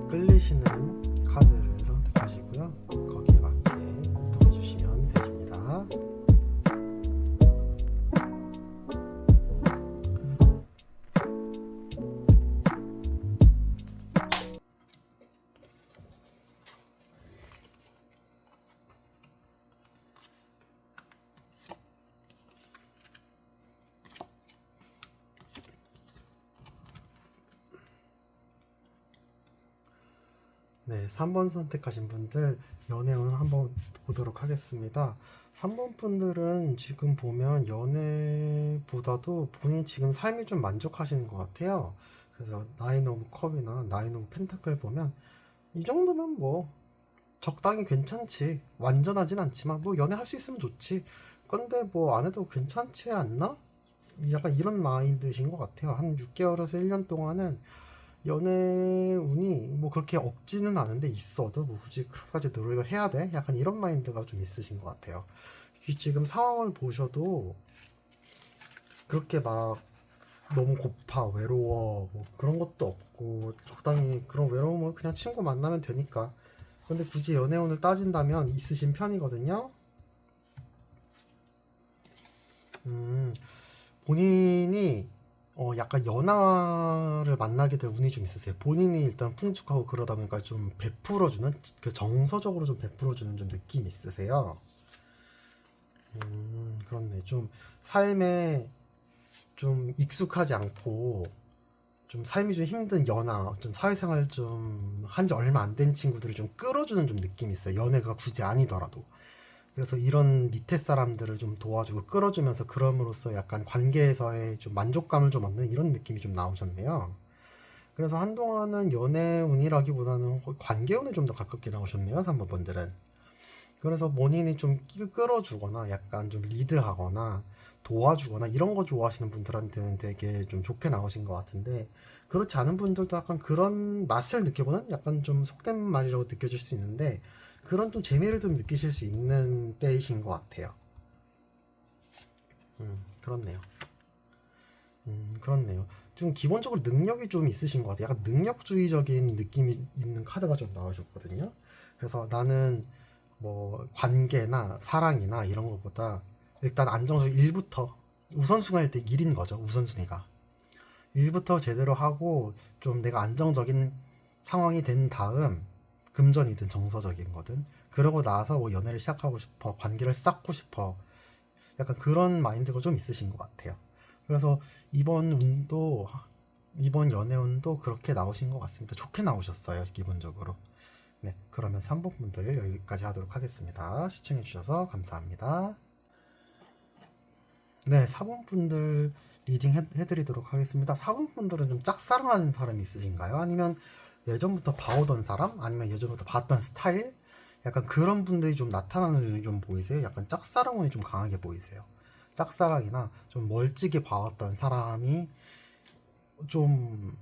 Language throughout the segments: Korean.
끌리시는 카드를 선택하시고요. 거기에 맞게 이동해 주시면 되십니다. 네, 3번 선택하신 분들 연애운 한번 보도록 하겠습니다. 3번 분들은 지금 보면 연애보다도 본인 지금 삶이 좀 만족하시는 것 같아요. 그래서 나인 오브 컵이나 나인 오브 펜타클 보면 이 정도면 뭐 적당히 괜찮지. 완전하진 않지만 뭐 연애할 수 있으면 좋지. 근데 뭐 안 해도 괜찮지 않나? 약간 이런 마인드신 것 같아요. 한 6개월에서 1년 동안은 연애 운이 뭐 그렇게 없지는 않은데 있어도 뭐 굳이 그렇게까지 노력을 해야 돼? 약간 이런 마인드가 좀 있으신 것 같아요. 지금 상황을 보셔도 그렇게 막 너무 고파, 외로워, 뭐 그런 것도 없고 적당히 그런 외로움을 그냥 친구 만나면 되니까. 근데 굳이 연애 운을 따진다면 있으신 편이거든요. 본인이 약간 연하를 만나게 될 운이 좀 있으세요. 본인이 일단 풍족하고 그러다 보니까 좀 베풀어주는, 그 정서적으로 좀 베풀어주는 좀 느낌이 있으세요. 그렇네. 좀 삶에 좀 익숙하지 않고 좀 삶이 좀 힘든 연하, 좀 사회생활 좀 한 지 얼마 안 된 친구들을 좀 끌어주는 좀 느낌이 있어요. 연애가 굳이 아니더라도. 그래서 이런 밑에 사람들을 좀 도와주고 끌어주면서 그럼으로써 약간 관계에서의 좀 만족감을 좀 얻는 이런 느낌이 좀 나오셨네요. 그래서 한동안은 연애운이라기보다는 관계운에 좀 더 가깝게 나오셨네요, 3번 분들은. 그래서 본인이 좀 끌어주거나 약간 좀 리드하거나 도와주거나 이런 거 좋아하시는 분들한테는 되게 좀 좋게 나오신 것 같은데, 그렇지 않은 분들도 약간 그런 맛을 느껴보는, 약간 좀 속된 말이라고 느껴질 수 있는데 그런 좀 재미를 좀 느끼실 수 있는 때이신 것 같아요. 그렇네요. 그렇네요. 좀 기본적으로 능력이 좀 있으신 것 같아요. 약간 능력주의적인 느낌이 있는 카드가 좀 나오셨거든요. 그래서 나는 뭐 관계나 사랑이나 이런 것보다 일단 안정적 1부터 우선순위일 때 1인 거죠. 우선순위가 1부터 제대로 하고 좀 내가 안정적인 상황이 된 다음 금전이든 정서적인 거든 그러고 나서 뭐 연애를 시작하고 싶어 관계를 쌓고 싶어 약간 그런 마인드가 좀 있으신 것 같아요. 그래서 이번 운도 이번 연애운도 그렇게 나오신 것 같습니다. 좋게 나오셨어요 기본적으로. 네, 그러면 3번 분들 여기까지 하도록 하겠습니다. 시청해주셔서 감사합니다. 네, 4번 분들 리딩 해드리도록 하겠습니다. 4번 분들은 좀 짝사랑하는 사람이 있으신가요? 아니면 예전부터 봐오던 사람? 아니면 예전부터 봤던 스타일? 약간 그런 분들이 좀 나타나는 눈이 좀 보이세요? 약간 짝사랑운이 좀 강하게 보이세요? 짝사랑이나 좀 멀찍이 봐왔던 사람이 좀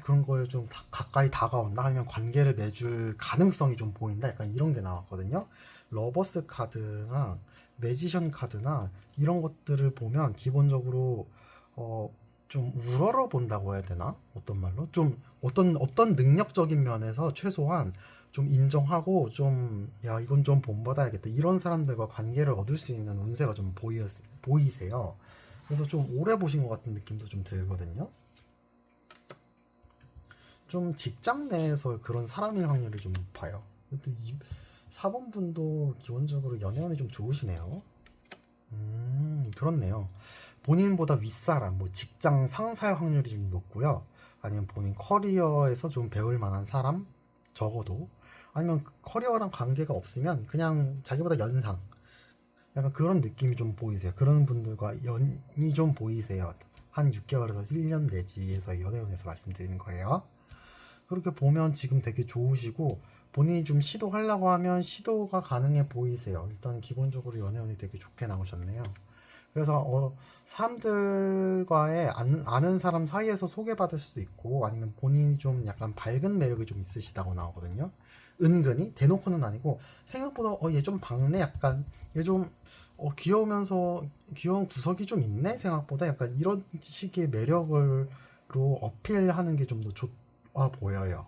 그런 거에 좀 가까이 다가온다 아니면 관계를 맺을 가능성이 좀 보인다 약간 이런 게 나왔거든요. 러버스 카드나 매지션 카드나 이런 것들을 보면 기본적으로 좀 우러러 본다고 해야 되나? 어떤 말로? 좀 어떤 능력적인 면에서 최소한 좀 인정하고 좀 야 이건 좀 본받아야겠다 이런 사람들과 관계를 얻을 수 있는 운세가 좀 보이세요. 그래서 좀 오래 보신 것 같은 느낌도 좀 들거든요. 좀 직장 내에서 그런 사람일 확률이 좀 높아요. 또 4번 분도 기본적으로 연애운이 좀 좋으시네요. 그렇네요. 본인보다 윗사람, 뭐 직장 상사의 확률이 좀 높고요. 아니면 본인 커리어에서 좀 배울 만한 사람, 적어도. 아니면 커리어랑 관계가 없으면 그냥 자기보다 연상. 약간 그런 느낌이 좀 보이세요. 그런 분들과 연이 좀 보이세요. 한 6개월에서 1년 내지에서 연애운에서 말씀드리는 거예요. 그렇게 보면 지금 되게 좋으시고 본인이 좀 시도하려고 하면 시도가 가능해 보이세요. 일단 기본적으로 연애운이 되게 좋게 나오셨네요. 그래서 사람들과의 아는 사람 사이에서 소개받을 수도 있고 아니면 본인이 좀 약간 밝은 매력이 좀 있으시다고 나오거든요. 은근히 대놓고는 아니고 생각보다 얘 좀 밝네 약간 얘 좀 귀여우면서 귀여운 구석이 좀 있네 생각보다 약간 이런 식의 매력으로 어필하는 게 좀 더 좋아 보여요.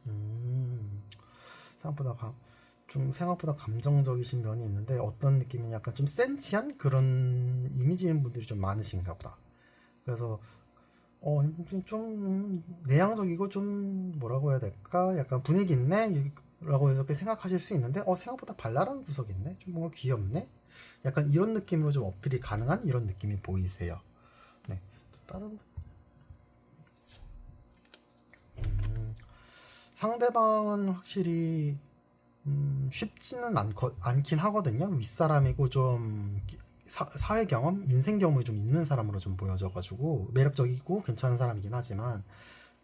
음, 생각보다 생각보다 감정적이신 면이 있는데 어떤 느낌이 약간 좀 센치한 그런 이미지인 분들이 좀 많으신가 보다. 그래서 좀 내향적이고 좀 뭐라고 해야 될까? 약간 분위기 있네? 라고 이렇게 생각하실 수 있는데 생각보다 발랄한 구석이 있네? 좀 뭔가 귀엽네? 약간 이런 느낌으로 좀 어필이 가능한 이런 느낌이 보이세요. 네. 또 다른 상대방은 확실히 쉽지는 않긴 하거든요. 윗사람이고 좀 사회 경험, 인생 경험이 좀 있는 사람으로 좀 보여져가지고 매력적이고 괜찮은 사람이긴 하지만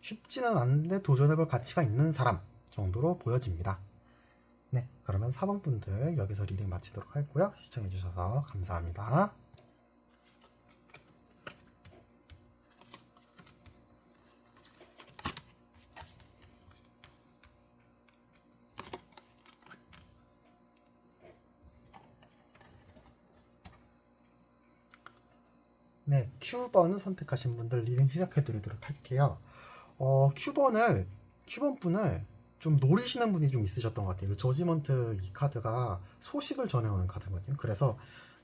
쉽지는 않은데 도전해볼 가치가 있는 사람 정도로 보여집니다. 네, 그러면 4번 분들 여기서 리딩 마치도록 하고요. 시청해주셔서 감사합니다. 네, Q번 선택하신 분들 리딩 시작해드리도록 할게요. 큐번 분을 좀 노리시는 분이 좀 있으셨던 것 같아요. 저지먼트 이 카드가 소식을 전해오는 카드거든요. 그래서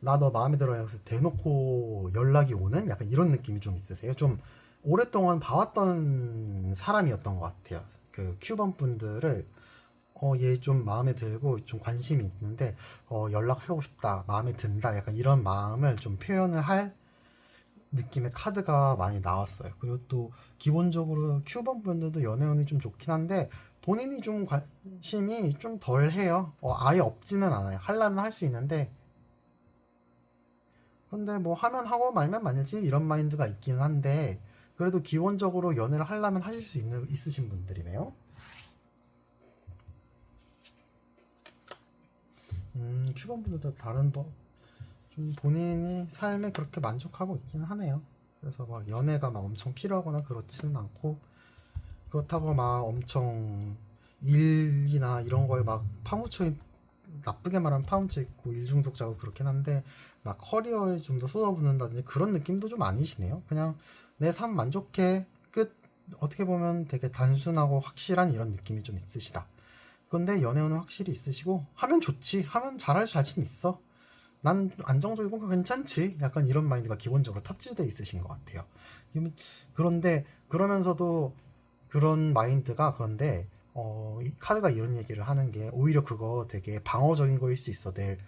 나 너 마음에 들어요. 해서 대놓고 연락이 오는 약간 이런 느낌이 좀 있으세요. 좀 오랫동안 봐왔던 사람이었던 것 같아요. 그 큐번 분들을 얘 좀 마음에 들고 좀 관심이 있는데 연락하고 싶다, 마음에 든다, 약간 이런 마음을 좀 표현을 할 느낌의 카드가 많이 나왔어요. 그리고 또 기본적으로 큐번 분들도 연애운이 좀 좋긴 한데 본인이 좀 관심이 좀 덜해요. 아예 없지는 않아요. 하려면 할 수 있는데 근데 뭐 하면 하고 말면 말지 이런 마인드가 있긴 한데 그래도 기본적으로 연애를 하려면 하실 수 있으신 분들이네요. 큐번 분들도 다른 좀 본인이 삶에 그렇게 만족하고 있긴 하네요. 그래서 막 연애가 막 엄청 필요하거나 그렇지는 않고 그렇다고 막 엄청 일이나 이런 거에 막 나쁘게 말하면 파묻혀 있고 일 중독자고 그렇긴 한데 막 커리어에 좀 더 쏟아붓는다든지 그런 느낌도 좀 아니시네요. 그냥 내 삶 만족해 끝. 어떻게 보면 되게 단순하고 확실한 이런 느낌이 좀 있으시다. 근데 연애운은 확실히 있으시고 하면 좋지 하면 잘할 자신 있어. 난 안정적이고 괜찮지. 약간 이런 마인드가 기본적으로 탑재되어 있으신 것 같아요. 그런데 그러면서도 그런 마인드가 그런데 이 카드가 이런 얘기를 하는 게 오히려 그거 되게 방어적인 거일 수 있어. 내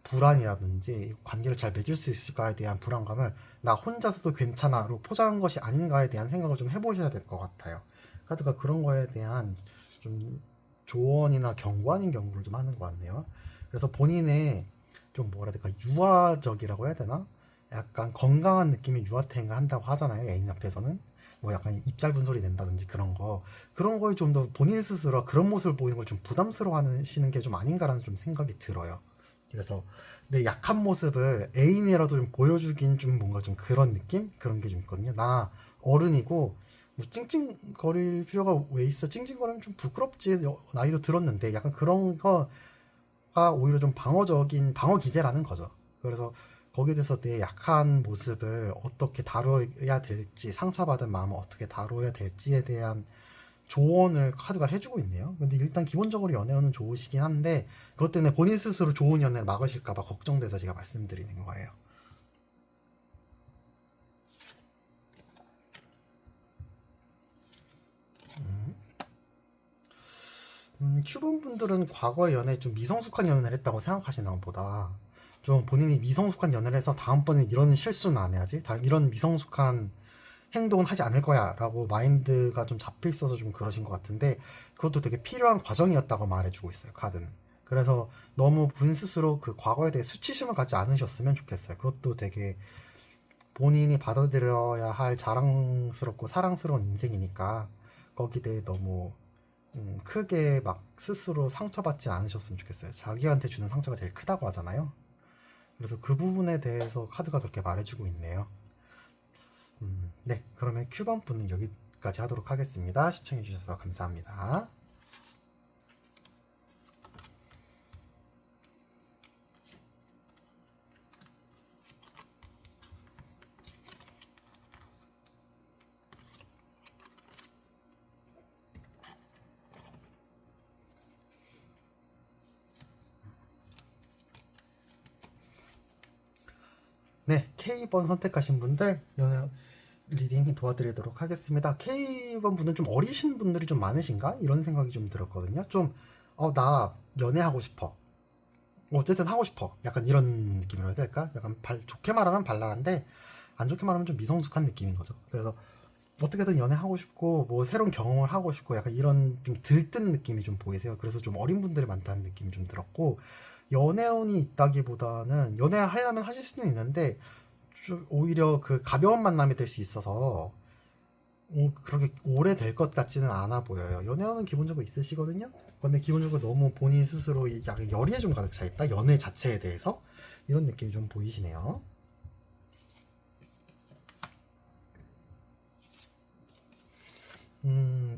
불안이라든지 관계를 잘 맺을 수 있을까에 대한 불안감을 나 혼자서도 괜찮아로 포장한 것이 아닌가에 대한 생각을 좀 해보셔야 될 것 같아요. 카드가 그런 거에 대한 좀 조언이나 경고 아닌 경고를 좀 하는 것 같네요. 그래서 본인의 좀 뭐라 해야 될까 유아적이라고 해야 되나? 약간 건강한 느낌의 유아탱을 한다고 하잖아요. 애인 앞에서는 뭐 약간 입 짧은 소리 낸다든지 그런 거에 좀 더 본인 스스로 그런 모습을 보이는 걸 좀 부담스러워하시는 게 좀 아닌가라는 좀 생각이 들어요. 그래서 내 약한 모습을 애인이라도 좀 보여주긴 좀 뭔가 좀 그런 느낌? 그런 게 좀 있거든요. 나 어른이고 뭐 찡찡거릴 필요가 왜 있어? 찡찡거리면 좀 부끄럽지. 나이도 들었는데 약간 그런 거가 오히려 좀 방어적인 방어 기제라는 거죠. 그래서 거기에 대해서 내 약한 모습을 어떻게 다뤄야 될지, 상처받은 마음을 어떻게 다뤄야 될지에 대한 조언을 카드가 해주고 있네요. 근데 일단 기본적으로 연애운은 좋으시긴 한데 그것 때문에 본인 스스로 좋은 연애를 막으실까봐 걱정돼서 제가 말씀드리는 거예요. 큐본 분들은 과거의 연애에 좀 미성숙한 연애를 했다고 생각하시나 보다. 좀 본인이 미성숙한 연애를 해서 다음번엔 이런 실수는 안 해야지. 이런 미성숙한 행동은 하지 않을 거야 라고 마인드가 좀 잡혀 있어서 좀 그러신 것 같은데 그것도 되게 필요한 과정이었다고 말해주고 있어요 카드는. 그래서 너무 본인 스스로 그 과거에 대해 수치심을 갖지 않으셨으면 좋겠어요. 그것도 되게 본인이 받아들여야 할 자랑스럽고 사랑스러운 인생이니까 거기에 대해 너무 크게 막 스스로 상처받지 않으셨으면 좋겠어요. 자기한테 주는 상처가 제일 크다고 하잖아요. 그래서 그 부분에 대해서 카드가 그렇게 말해주고 있네요. 네, 그러면 큐번 분은 여기까지 하도록 하겠습니다. 시청해주셔서 감사합니다. 네, K번 선택하신 분들 연애 리딩 도와드리도록 하겠습니다. K번 분은 좀 어리신 분들이 좀 많으신가? 이런 생각이 좀 들었거든요. 좀, 나 연애하고 싶어. 어쨌든 하고 싶어. 약간 이런 느낌이라 해야 될까? 약간 좋게 말하면 발랄한데, 안 좋게 말하면 좀 미성숙한 느낌인 거죠. 그래서 어떻게든 연애하고 싶고, 뭐 새로운 경험을 하고 싶고, 약간 이런 좀 들뜬 느낌이 좀 보이세요. 그래서 좀 어린 분들이 많다는 느낌이 좀 들었고, 연애운이 있다기보다는 연애하려면 하실 수는 있는데, 좀 오히려 그 가벼운 만남이 될 수 있어서 그렇게 오래 될 것 같지는 않아 보여요. 연애운은 기본적으로 있으시거든요. 근데 기본적으로 너무 본인 스스로 약간 열의에 좀 가득 차 있다. 연애 자체에 대해서 이런 느낌이 좀 보이시네요.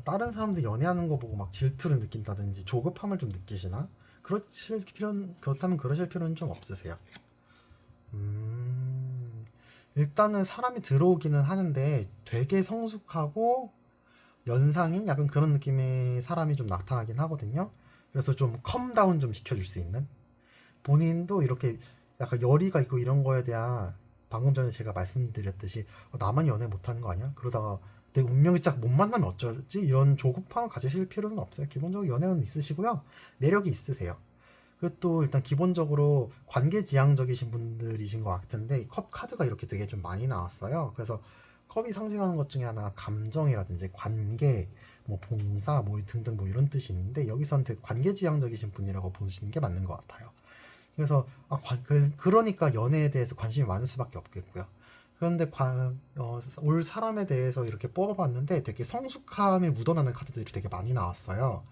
다른 사람들 연애하는 거 보고 막 질투를 느낀다든지 조급함을 좀 느끼시나? 그렇다면 그러실 필요는 좀 없으세요. 음, 일단은 사람이 들어오기는 하는데 되게 성숙하고 연상인 약간 그런 느낌의 사람이 좀 나타나긴 하거든요. 그래서 좀 컴다운 좀 시켜줄 수 있는 본인도 이렇게 약간 열의가 있고 이런 거에 대한 방금 전에 제가 말씀드렸듯이 나만 연애 못하는 거 아니야? 그러다가 내 운명이 짝 못 만나면 어쩌지? 이런 조급함을 가지실 필요는 없어요. 기본적으로 연애는 있으시고요. 매력이 있으세요. 그리고 또 일단 기본적으로 관계지향적이신 분들이신 것 같은데 컵 카드가 이렇게 되게 좀 많이 나왔어요. 그래서 컵이 상징하는 것 중에 하나 감정이라든지 관계, 뭐 봉사, 뭐 등등 뭐 이런 뜻이 있는데 여기서는 되게 관계지향적이신 분이라고 보시는 게 맞는 것 같아요. 그래서 그러니까 연애에 대해서 관심이 많을 수밖에 없겠고요. 그런데 올 사람에 대해서 이렇게 뽑아봤는데 되게 성숙함이 묻어나는 카드들이 되게 많이 나왔어요.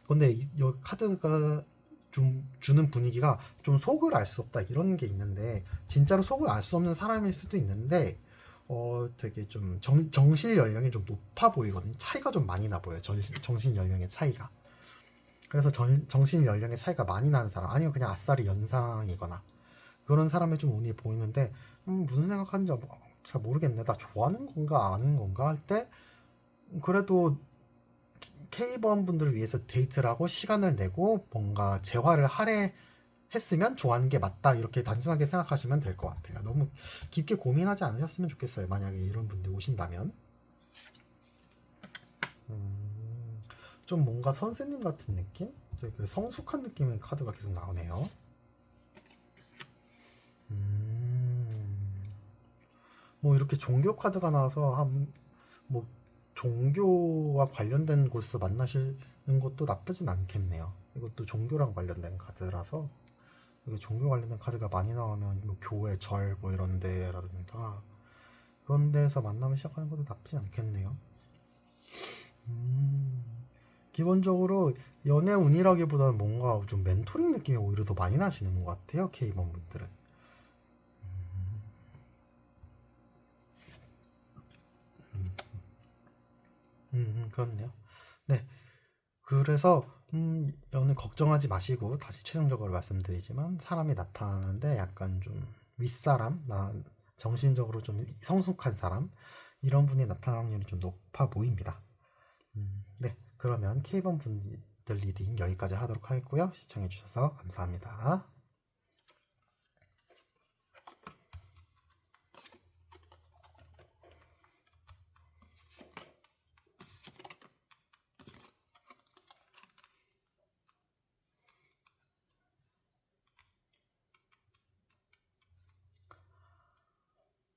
근데 이 카드가 좀 주는 분위기가 좀 속을 알 수 없다 이런 게 있는데 진짜로 속을 알 수 없는 사람일 수도 있는데 되게 좀 정신 연령이 좀 높아 보이거든요. 차이가 좀 많이 나 보여요. 정신 연령의 차이가. 그래서 정신 연령의 차이가 많이 나는 사람 아니면 그냥 아싸리 연상이거나 그런 사람의 좀 운이 보이는데 무슨 생각하는지 잘 모르겠네. 나 좋아하는 건가 아는 건가 할 때 그래도 K번 분들을 위해서 데이트를 하고 시간을 내고 뭔가 재활을 하래 했으면 좋아하는 게 맞다 이렇게 단순하게 생각하시면 될 것 같아요. 너무 깊게 고민하지 않으셨으면 좋겠어요. 만약에 이런 분들 오신다면 좀 뭔가 선생님 같은 느낌? 그 성숙한 느낌의 카드가 계속 나오네요. 뭐 이렇게 종교 카드가 나와서 뭐 종교와 관련된 곳에서 만나시는 것도 나쁘진 않겠네요. 이것도 종교랑 관련된 카드라서 이게 종교 관련된 카드가 많이 나오면 뭐 교회, 절 뭐 이런 데라든가 그런 데서 만나면 시작하는 것도 나쁘지 않겠네요. 기본적으로 연애 운이라기보다는 뭔가 좀 멘토링 느낌이 오히려 더 많이 나시는 것 같아요. K번 분들은. 그렇네요. 네. 그래서 연애 걱정하지 마시고 다시 최종적으로 말씀드리지만 사람이 나타나는데 약간 좀 윗사람, 정신적으로 좀 성숙한 사람 이런 분이 나타날 확률이 좀 높아 보입니다. 네, 그러면 K번 분들 리딩 여기까지 하도록 하겠고요. 시청해주셔서 감사합니다.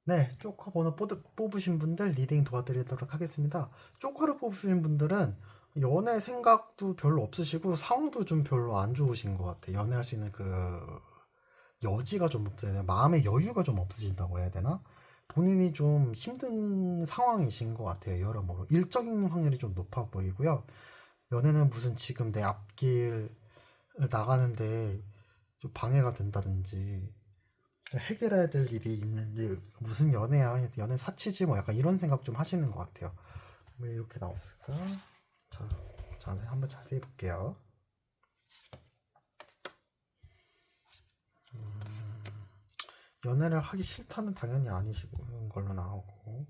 네, 조커 번호 뽑으신 분들 리딩 도와드리도록 하겠습니다. 조커를 뽑으신 분들은 연애 생각도 별로 없으시고 상황도 좀 별로 안 좋으신 것 같아요. 연애할 수 있는 그 여지가 좀 없어요. 마음의 여유가 좀 없으신다고 해야 되나? 본인이 좀 힘든 상황이신 것 같아요. 여러모로 일적인 확률이 좀 높아 보이고요. 연애는 무슨 지금 내 앞길 나가는데 좀 방해가 된다든지 해결해야 될 일이 있는데 무슨 연애야, 연애 사치지 뭐 약간 이런 생각 좀 하시는 것 같아요. 왜 이렇게 나왔을까? 자, 한번 자세히 볼게요. 연애를 하기 싫다는 당연히 아니시고 걸로 나오고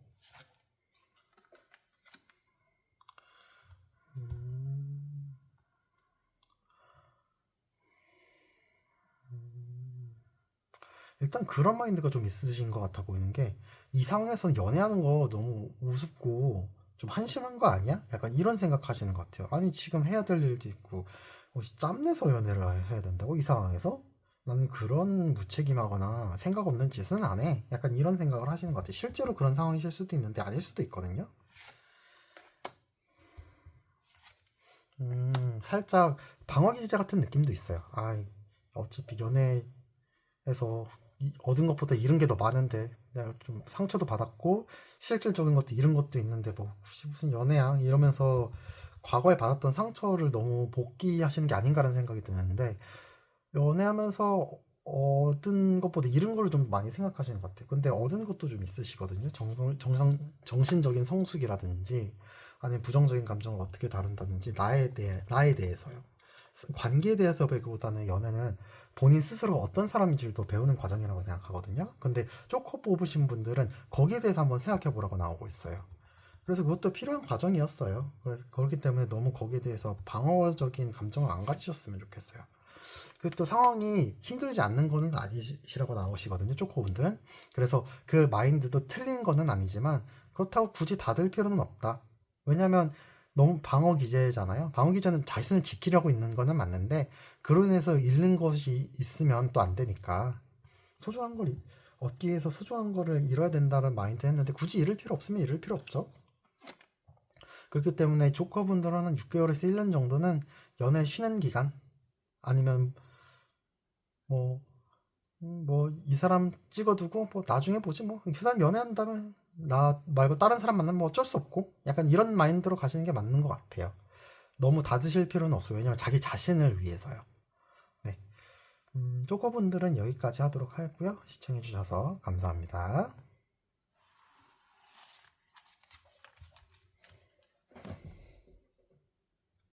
일단 그런 마인드가 좀 있으신 것 같아 보이는 게 이 상황에서는 연애하는 거 너무 우습고 좀 한심한 거 아니야? 약간 이런 생각하시는 것 같아요. 아니 지금 해야 될 일도 있고 짬내서 연애를 해야 된다고 이 상황에서? 나는 그런 무책임하거나 생각 없는 짓은 안 해. 약간 이런 생각을 하시는 것 같아요. 실제로 그런 상황이실 수도 있는데 아닐 수도 있거든요. 살짝 방어 기제 같은 느낌도 있어요. 아, 어차피 연애에서 얻은 것보다 잃은 게 더 많은데 내가 좀 상처도 받았고 실질적인 것도 잃은 것도 있는데 뭐 혹시 무슨 연애야 이러면서 과거에 받았던 상처를 너무 복귀하시는 게 아닌가라는 생각이 드는데 연애하면서 얻은 것보다 잃은 걸 좀 많이 생각하시는 것 같아요. 근데 얻은 것도 좀 있으시거든요. 정신적인 성숙이라든지 아니면 부정적인 감정을 어떻게 다룬다든지 나에 대해서요. 관계에 대해서 배우보다는 연애는 본인 스스로 어떤 사람인지를 더 배우는 과정이라고 생각하거든요. 근데 쪼커 뽑으신 분들은 거기에 대해서 한번 생각해 보라고 나오고 있어요. 그래서 그것도 필요한 과정이었어요. 그래서 그렇기 때문에 너무 거기에 대해서 방어적인 감정을 안 가지셨으면 좋겠어요. 그리고 또 상황이 힘들지 않는 거는 아니시라고 나오시거든요. 쪼코분들은. 그래서 그 마인드도 틀린 거는 아니지만 그렇다고 굳이 닫을 필요는 없다. 왜냐면 너무 방어 기제잖아요. 방어 기제는 자신을 지키려고 있는 거는 맞는데 그로 인해서 잃는 것이 있으면 또 안 되니까 소중한 걸 얻기 위해서 소중한 거를 잃어야 된다는 마인드 했는데 굳이 잃을 필요 없으면 잃을 필요 없죠. 그렇기 때문에 조커분들은 6개월에서 1년 정도는 연애 쉬는 기간 아니면 뭐 이 사람 찍어두고 뭐 나중에 보지 뭐 이 사람 연애한다면 나 말고 다른 사람 만나면 뭐 어쩔 수 없고 약간 이런 마인드로 가시는 게 맞는 것 같아요. 너무 닫으실 필요는 없어요. 왜냐면 자기 자신을 위해서요. 네. 쪼커분들은 여기까지 하도록 하고요. 시청해주셔서 감사합니다.